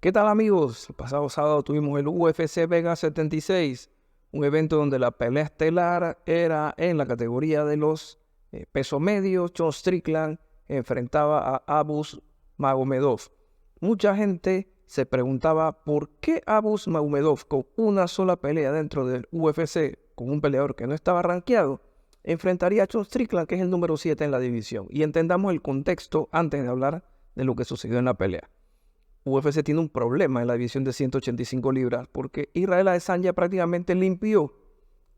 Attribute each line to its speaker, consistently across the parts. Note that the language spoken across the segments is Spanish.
Speaker 1: ¿Qué tal, amigos? El pasado sábado tuvimos el UFC Vegas 76, un evento donde la pelea estelar era en la categoría de los pesos medios. Sean Strickland enfrentaba a Abus Magomedov. Mucha gente se preguntaba por qué Abus Magomedov, con una sola pelea dentro del UFC, con un peleador que no estaba rankeado, enfrentaría a Sean Strickland, que es el número 7 en la división. Y entendamos el contexto antes de hablar de lo que sucedió en la pelea. UFC tiene un problema en la división de 185 libras porque Israel Adesanya prácticamente limpió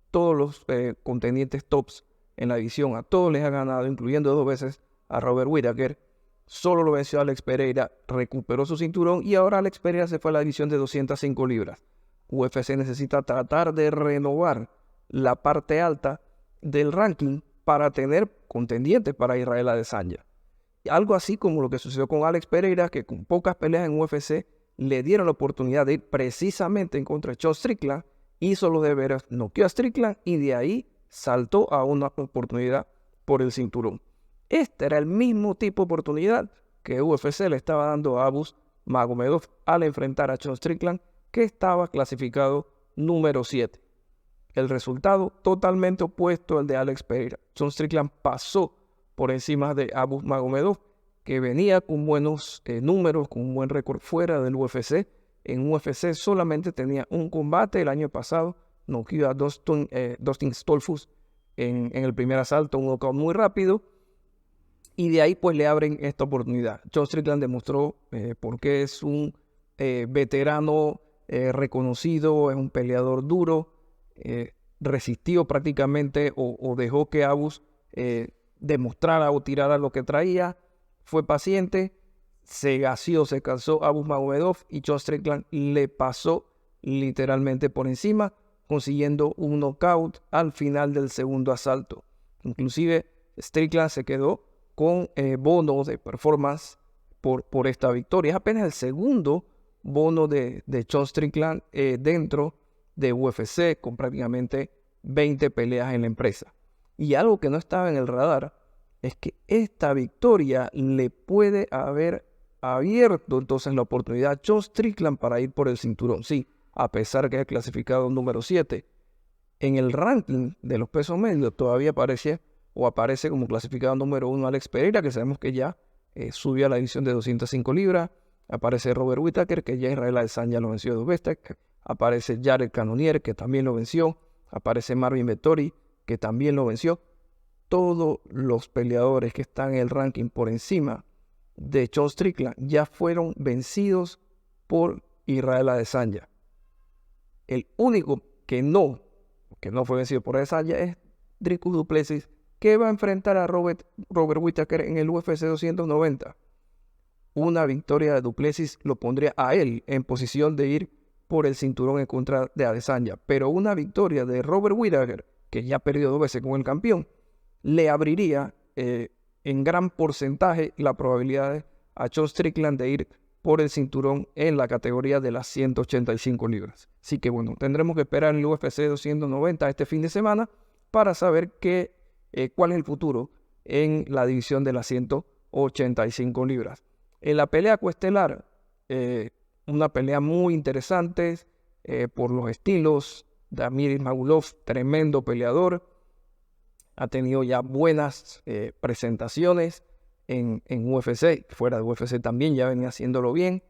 Speaker 1: todos los contendientes tops en la división. A todos les ha ganado, incluyendo 2 veces a Robert Whittaker. Solo lo venció Alex Pereira, recuperó su cinturón y ahora Alex Pereira se fue a la división de 205 libras. UFC necesita tratar de renovar la parte alta del ranking para tener contendientes para Israel Adesanya. Algo así como lo que sucedió con Alex Pereira, que con pocas peleas en UFC le dieron la oportunidad de ir precisamente en contra de Sean Strickland, hizo los deberes, noqueó a Strickland y de ahí saltó a una oportunidad por el cinturón. Este era el mismo tipo de oportunidad que UFC le estaba dando a Abus Magomedov al enfrentar a Sean Strickland, que estaba clasificado número 7. El resultado totalmente opuesto al de Alex Pereira. Sean Strickland pasó por encima de Abus Magomedov, que venía con buenos números, con un buen récord fuera del UFC. En UFC solamente tenía un combate el año pasado, noqueó a Dustin Stolfus en el primer asalto, un knockout muy rápido, y de ahí pues le abren esta oportunidad. Sean Strickland demostró por qué es un veterano reconocido, es un peleador duro, resistió prácticamente o dejó que Abus demostrara o tirara lo que traía, fue paciente, se gació, se cansó Abus Magomedov y Sean Strickland le pasó literalmente por encima, consiguiendo un knockout al final del segundo asalto. Inclusive Strickland se quedó con bonos de performance por esta victoria. Es apenas el segundo bono de Sean Strickland dentro de UFC, con prácticamente 20 peleas en la empresa. Y algo que no estaba en el radar es que esta victoria le puede haber abierto entonces la oportunidad a Sean Strickland para ir por el cinturón. Sí, a pesar que es clasificado número 7. En el ranking de los pesos medios todavía aparece como clasificado número 1 Alex Pereira, que sabemos que ya subió a la división de 205 libras. Aparece Robert Whittaker, que ya Israel Adesanya lo venció 2 veces. Aparece Jared Cannonier, que también lo venció. Aparece Marvin Vettori, que también lo venció. Todos los peleadores que están en el ranking por encima de Sean Strickland ya fueron vencidos por Israel Adesanya. El único que no fue vencido por Adesanya es Dricus Du Plessis, que va a enfrentar a Robert Whittaker en el UFC 290. Una victoria de Du Plessis lo pondría a él en posición de ir por el cinturón en contra de Adesanya, pero una victoria de Robert Whittaker, que ya perdió 2 veces con el campeón, le abriría en gran porcentaje la probabilidad a Sean Strickland de ir por el cinturón en la categoría de las 185 libras. Así que bueno, tendremos que esperar en el UFC 290 este fin de semana para saber cuál es el futuro en la división de las 185 libras. En la pelea coestelar, una pelea muy interesante por los estilos. Damir Ismagulov, tremendo peleador, ha tenido ya buenas presentaciones en UFC, fuera de UFC también ya venía haciéndolo bien.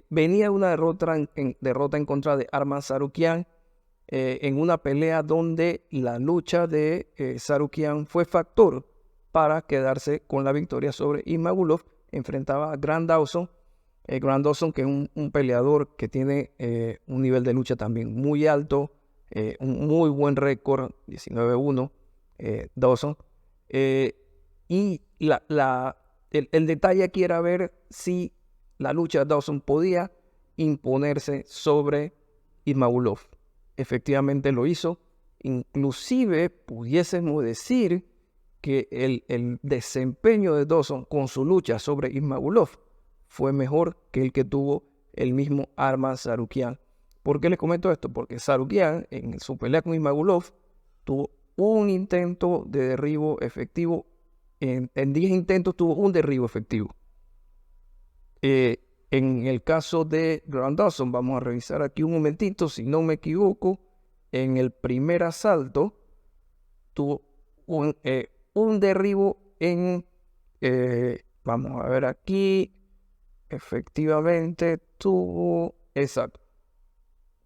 Speaker 1: Venía una derrota en contra de Arman Tsarukyan en una pelea donde la lucha de Tsarukyan fue factor para quedarse con la victoria sobre Ismagulov. Enfrentaba a Grant Dawson, Grant Dawson, que es un peleador que tiene un nivel de lucha también muy alto, un muy buen récord, 19-1. Dawson. Y el detalle aquí era ver si la lucha de Dawson podía imponerse sobre Ismagulov. Efectivamente lo hizo. Inclusive pudiésemos decir que el desempeño de Dawson con su lucha sobre Ismagulov fue mejor que el que tuvo el mismo Arman Tsarukyan. ¿Por qué les comento esto? Porque Tsarukyan en su pelea con Ismagulov tuvo un intento de derribo efectivo. En 10 intentos tuvo un derribo efectivo. En el caso de Grant Dawson, vamos a revisar aquí un momentito, si no me equivoco, en el primer asalto tuvo un derribo en, vamos a ver aquí, efectivamente tuvo, exacto,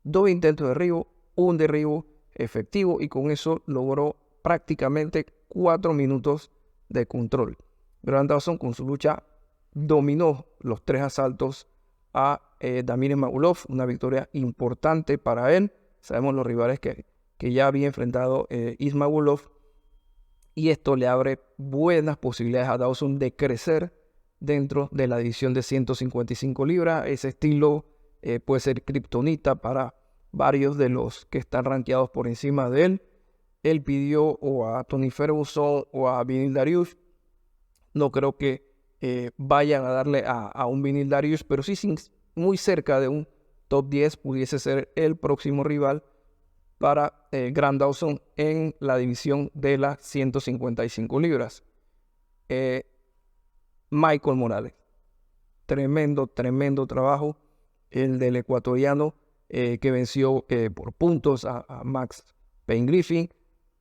Speaker 1: 2 intentos de derribo, un derribo efectivo y con eso logró prácticamente 4 minutos de control. Grant Dawson con su lucha dominó los 3 asaltos a Damir Ismagulov, una victoria importante para él. Sabemos los rivales que ya había enfrentado Ismagulov y esto le abre buenas posibilidades a Dawson de crecer dentro de la división de 155 libras. Ese estilo puede ser kriptonita para varios de los que están rankeados por encima de él. Él pidió o a Tony Ferguson o a Beneil Dariush. No creo que vayan a darle a un Beneil Dariush, pero sí muy cerca de un top 10 pudiese ser el próximo rival para Grant Dawson en la división de las 155 libras. Michael Morales. Tremendo trabajo el del ecuatoriano que venció por puntos a Max Payne Griffin.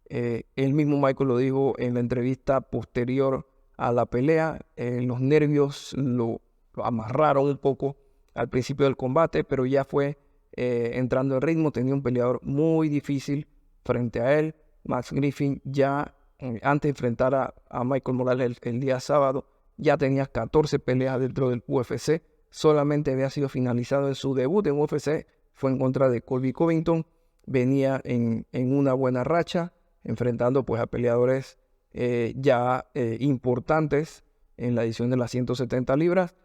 Speaker 1: El mismo Michael lo dijo en la entrevista posterior a la pelea. Los nervios lo amarraron un poco al principio del combate, pero ya fue entrando en ritmo. Tenía un peleador muy difícil frente a él. Max Griffin ya antes de enfrentar a Michael Morales el día sábado ya tenía 14 peleas dentro del UFC. Solamente había sido finalizado en su debut en UFC. Fue en contra de Colby Covington. Venía en una buena racha, enfrentando pues a peleadores ya importantes en la edición de las 170 libras.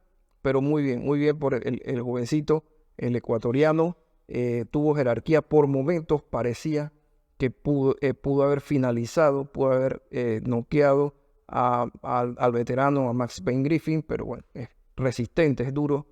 Speaker 1: Pero muy bien por el jovencito, el ecuatoriano. Tuvo jerarquía por momentos, parecía que pudo haber finalizado, pudo haber noqueado al veterano, a Max Payne Griffin, pero bueno, es resistente, es duro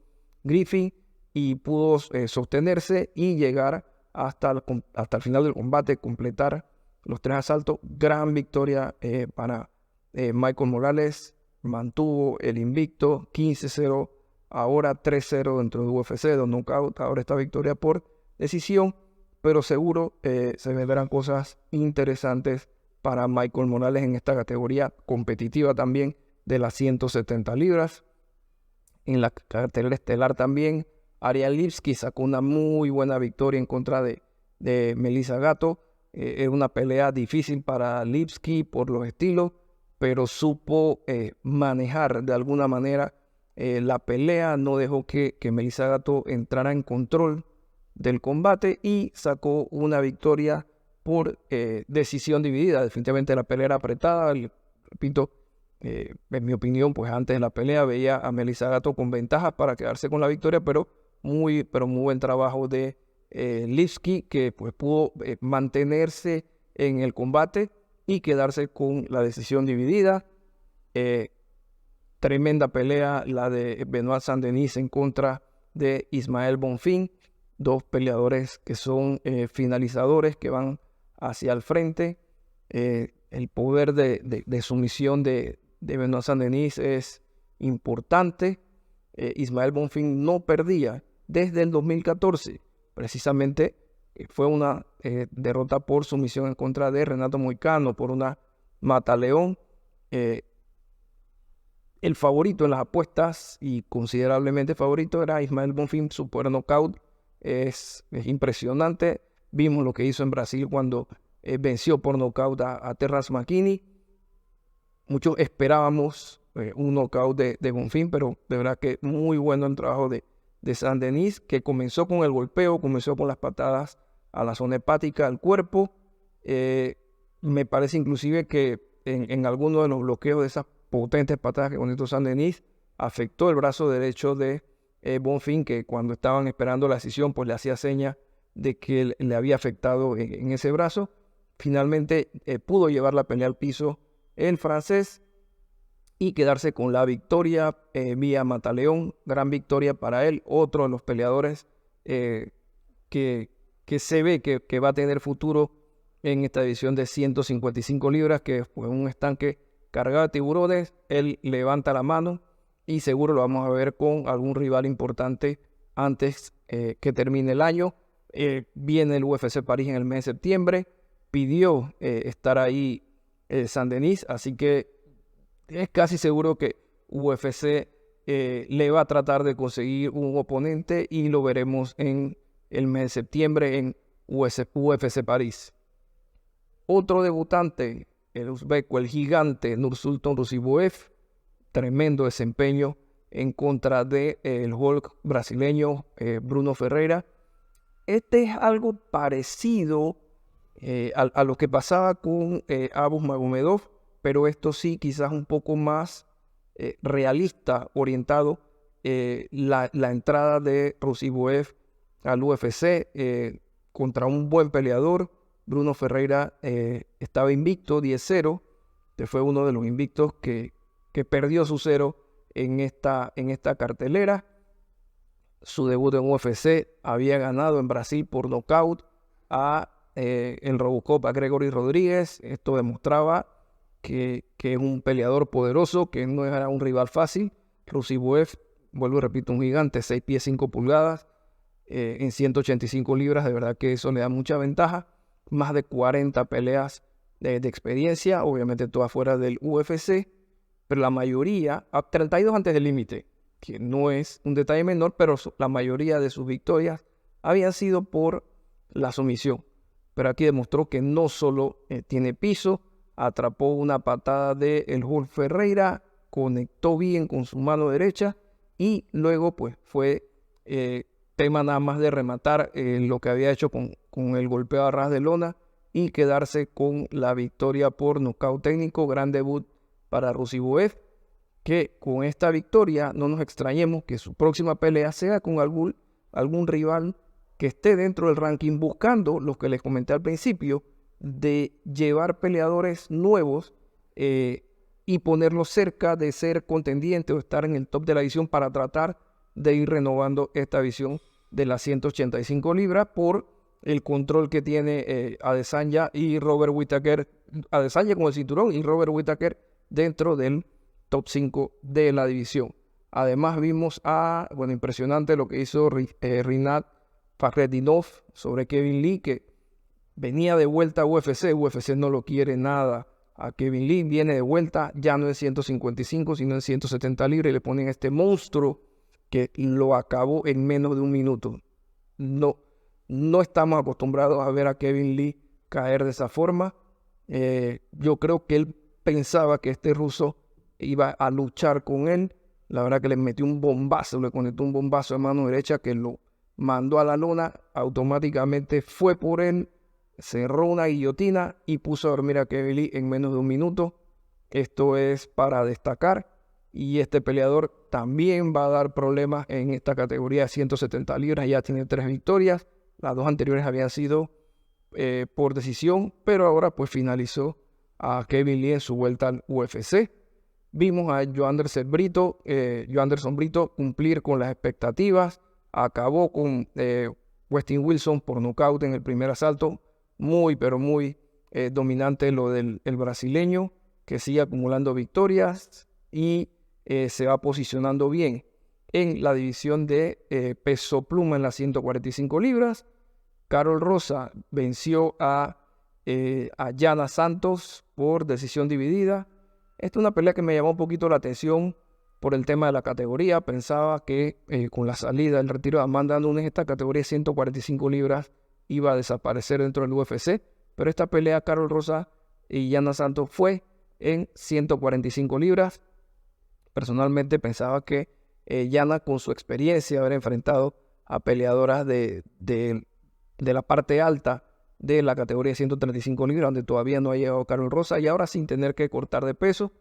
Speaker 1: Griffin y pudo sostenerse y llegar hasta el final del combate, completar los 3 asaltos. Gran victoria para Michael Morales, mantuvo el invicto, 15-0, ahora 3-0 dentro de UFC, de knockout, ahora esta victoria por decisión, pero seguro se verán cosas interesantes para Michael Morales en esta categoría competitiva también de las 170 libras. En la cartelera estelar también, Ariel Lipski sacó una muy buena victoria en contra de Melissa Gatto. Era una pelea difícil para Lipski por los estilos, pero supo manejar de alguna manera la pelea, no dejó que Melissa Gatto entrara en control del combate y sacó una victoria por decisión dividida. Definitivamente la pelea era apretada. Repito, en mi opinión, pues antes de la pelea veía a Melissa Gatto con ventajas para quedarse con la victoria, pero muy buen trabajo de Lipski, que pues pudo mantenerse en el combate y quedarse con la decisión dividida. Tremenda pelea la de Benoit Saint-Denis en contra de Ismael Bonfim, 2 peleadores que son finalizadores, que van hacia el frente. El poder de sumisión de Benoit Saint-Denis es importante. Ismael Bonfim no perdía desde el 2014. Precisamente fue una derrota por sumisión en contra de Renato Moicano por una mataleón. El favorito en las apuestas, y considerablemente favorito, era Ismael Bonfim. Su poder knockout es impresionante. Vimos lo que hizo en Brasil cuando venció por nocaut a Terrence McKinney. Muchos esperábamos un knockout de Bonfim, pero de verdad que muy bueno el trabajo de Saint-Denis, que comenzó con el golpeo, comenzó con las patadas a la zona hepática, al cuerpo. Me parece inclusive que en alguno de los bloqueos de esas potentes patadas que conectó Saint-Denis afectó el brazo derecho de Bonfim, que cuando estaban esperando la decisión pues le hacía seña de que le había afectado en ese brazo. Finalmente pudo llevar la pelea al piso el francés y quedarse con la victoria vía mataleón. Gran victoria para él, otro de los peleadores que se ve que va a tener futuro en esta división de 155 libras, que es pues, un estanque cargado de tiburones. Él levanta la mano y seguro lo vamos a ver con algún rival importante antes que termine el año. Viene el UFC París en el mes de septiembre, pidió estar ahí Saint-Denis, así que es casi seguro que UFC le va a tratar de conseguir un oponente y lo veremos en el mes de septiembre en UFC París. Otro debutante, el uzbeco, el gigante Nursulton Ruziboev, tremendo desempeño en contra del Hulk brasileño Bruno Ferreira. Este es algo parecido a lo que pasaba con Abus Magomedov, pero esto sí quizás un poco más realista, orientado la entrada de Ruziboev al UFC contra un buen peleador. Bruno Ferreira estaba invicto 10-0, que fue uno de los invictos que perdió su 0 en esta cartelera. Su debut en UFC había ganado en Brasil por nocaut en Robocop a Gregory Rodríguez. Esto demostraba que es un peleador poderoso, que no era un rival fácil. Ruziboev, vuelvo y repito, un gigante, 6 pies 5 pulgadas, en 185 libras, de verdad que eso le da mucha ventaja. Más de 40 peleas de experiencia, obviamente todas fuera del UFC, pero la mayoría, 32 antes del límite, que no es un detalle menor, pero la mayoría de sus victorias habían sido por la sumisión. Pero aquí demostró que no solo tiene piso, atrapó una patada de el Hulk Ferreira, conectó bien con su mano derecha y luego pues fue tema nada más de rematar lo que había hecho con el golpeo a ras de lona y quedarse con la victoria por nocaut técnico. Gran debut para Ruziboev, que con esta victoria no nos extrañemos que su próxima pelea sea con algún rival que esté dentro del ranking, buscando lo que les comenté al principio, de llevar peleadores nuevos y ponerlos cerca de ser contendiente o estar en el top de la división para tratar de ir renovando esta división de las 185 libras por el control que tiene Adesanya y Robert Whittaker. Adesanya con el cinturón y Robert Whittaker dentro del top 5 de la división. Además vimos impresionante lo que hizo Rinat Fakhretdinov sobre Kevin Lee, que venía de vuelta a UFC. UFC no lo quiere nada a Kevin Lee, viene de vuelta, ya no en 155, sino en 170 libras, y le ponen este monstruo que lo acabó en menos de un minuto. No estamos acostumbrados a ver a Kevin Lee caer de esa forma. Yo creo que él pensaba que este ruso iba a luchar con él. La verdad que le metió un bombazo, le conectó un bombazo de mano derecha que lo mandó a la lona. Automáticamente fue por él, cerró una guillotina y puso a dormir a Kevin Lee en menos de un minuto. Esto es para destacar. Y este peleador también va a dar problemas en esta categoría de 170 libras. Ya tiene 3 victorias. Las 2 anteriores habían sido por decisión, pero ahora pues finalizó a Kevin Lee en su vuelta al UFC. Vimos a Joanderson Brito cumplir con las expectativas. Acabó con Westin Wilson por nocaut en el primer asalto. Pero muy dominante lo del brasileño, que sigue acumulando victorias y se va posicionando bien en la división de peso pluma en las 145 libras. Carol Rosa venció a Yana Santos por decisión dividida. Esta es una pelea que me llamó un poquito la atención por el tema de la categoría. Pensaba que con la salida, el retiro de Amanda Nunes, esta categoría de 145 libras iba a desaparecer dentro del UFC. Pero esta pelea, Carol Rosa y Yana Santos, fue en 145 libras. Personalmente pensaba que Yana, con su experiencia, haber enfrentado a peleadoras de la parte alta de la categoría de 135 libras, donde todavía no ha llegado Carol Rosa, y ahora sin tener que cortar de peso,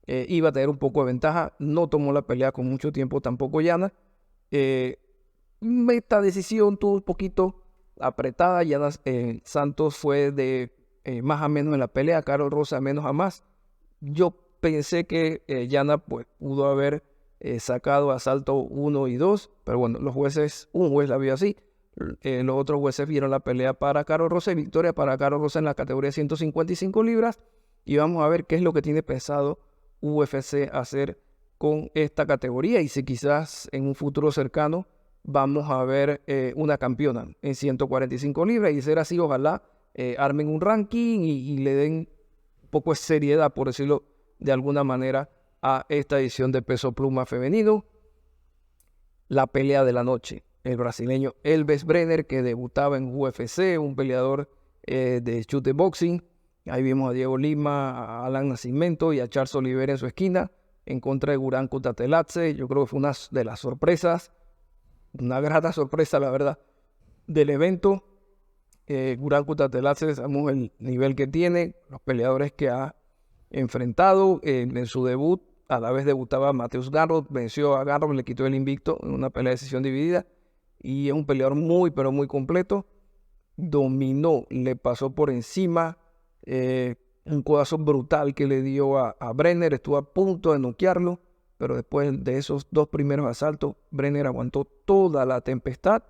Speaker 1: iba a tener un poco de ventaja. No tomó la pelea con mucho tiempo tampoco Yana. Esta decisión tuvo un poquito apretada. Yana Santos fue de más a menos en la pelea, Carol Rosa menos a más. Yo pensé que Yana pues, pudo haber sacado asalto 1 y 2, pero bueno, un juez la vio así. Los otros jueces vieron la pelea para Carol Rosa y victoria para Carol Rosa en la categoría de 155 libras. Y vamos a ver qué es lo que tiene pensado UFC hacer con esta categoría y si quizás en un futuro cercano vamos a ver una campeona en 145 libras y de ser así, ojalá armen un ranking y le den un poco de seriedad, por decirlo de alguna manera, a esta edición de peso pluma femenino. La pelea de la noche, el brasileño Elvis Brener, que debutaba en UFC, un peleador de chute boxing. Ahí vimos a Diego Lima, a Alan Nascimento y a Charles Oliveira en su esquina, en contra de Guran Kutateladze. Yo creo que fue una de las sorpresas, una grata sorpresa, la verdad, del evento. Guran Kutateladze, sabemos el nivel que tiene, los peleadores que ha enfrentado en su debut. A la vez debutaba Mateusz Gamrot, venció a Gamrot, le quitó el invicto en una pelea de decisión dividida. Y es un peleador muy, pero muy completo. Dominó, le pasó por encima. Un codazo brutal que le dio a Brener. Estuvo a punto de noquearlo, pero después de esos 2 primeros asaltos, Brener aguantó toda la tempestad.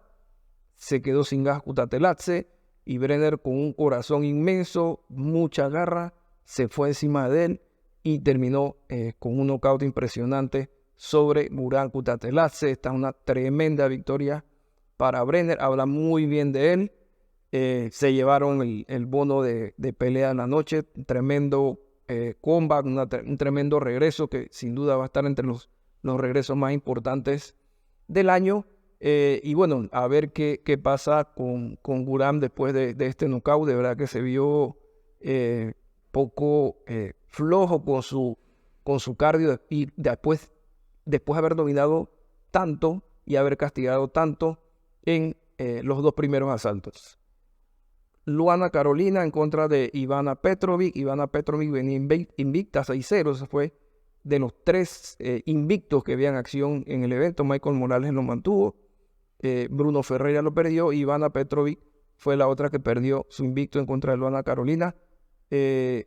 Speaker 1: Se quedó sin gas Kutateladze y Brener, con un corazón inmenso, mucha garra, se fue encima de él y terminó con un nocaut impresionante sobre Guran Kutateladze. Esta es una tremenda victoria para Brener, habla muy bien de él. Se llevaron el bono de pelea en la noche, tremendo comeback, un tremendo regreso que sin duda va a estar entre los regresos más importantes del año. Y bueno, a ver qué pasa con Guran después de este knockout. De verdad que se vio poco flojo con su cardio y después de haber dominado tanto y haber castigado tanto en los 2 primeros asaltos. Luana Carolina en contra de Ivana Petrovic. Ivana Petrovic venía invicta 6-0. Ese fue de los 3 invictos que había en acción en el evento. Michael Morales lo mantuvo. Bruno Ferreira lo perdió. Ivana Petrovic fue la otra que perdió su invicto en contra de Luana Carolina. Y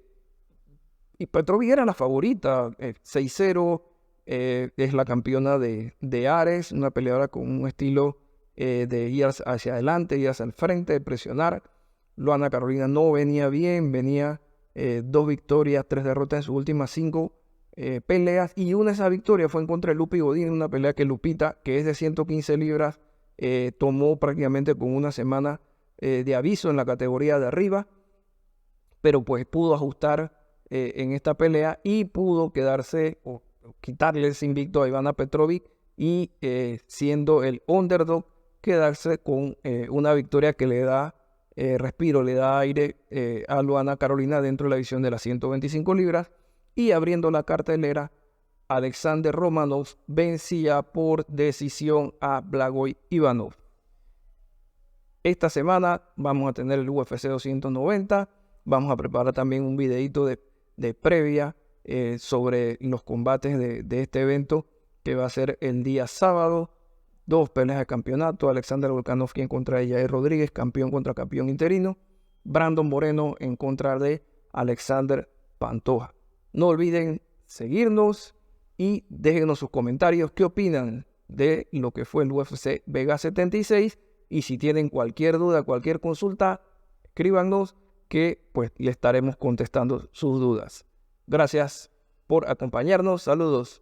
Speaker 1: Petrovic era la favorita. 6-0. Es la campeona de Ares. Una peleadora con un estilo de ir hacia adelante, ir hacia el frente, de presionar. Luana Carolina no venía bien, venía 2 victorias, 3 derrotas en sus últimas 5 peleas, y una de esas victorias fue en contra de Lupi Godín, una pelea que Lupita, que es de 115 libras, tomó prácticamente con una semana de aviso en la categoría de arriba, pero pues pudo ajustar en esta pelea y pudo quedarse o quitarle ese invicto a Ivana Petrovic y siendo el underdog, quedarse con una victoria que le da respiro, le da aire a Luana Carolina dentro de la división de las 125 libras. Y abriendo la cartelera, Alexander Romanov vencía por decisión a Blagoy Ivanov. Esta semana vamos a tener el UFC 290. Vamos a preparar también un videito de previa sobre los combates de este evento, que va a ser el día sábado. 2 peleas de campeonato: Alexander Volkanovski en contra de Jair Rodríguez, campeón contra campeón interino. Brandon Moreno en contra de Alexander Pantoja. No olviden seguirnos y déjenos sus comentarios. ¿Qué opinan de lo que fue el UFC Vegas 76? Y si tienen cualquier duda, cualquier consulta, escríbanos que pues le estaremos contestando sus dudas. Gracias por acompañarnos. Saludos.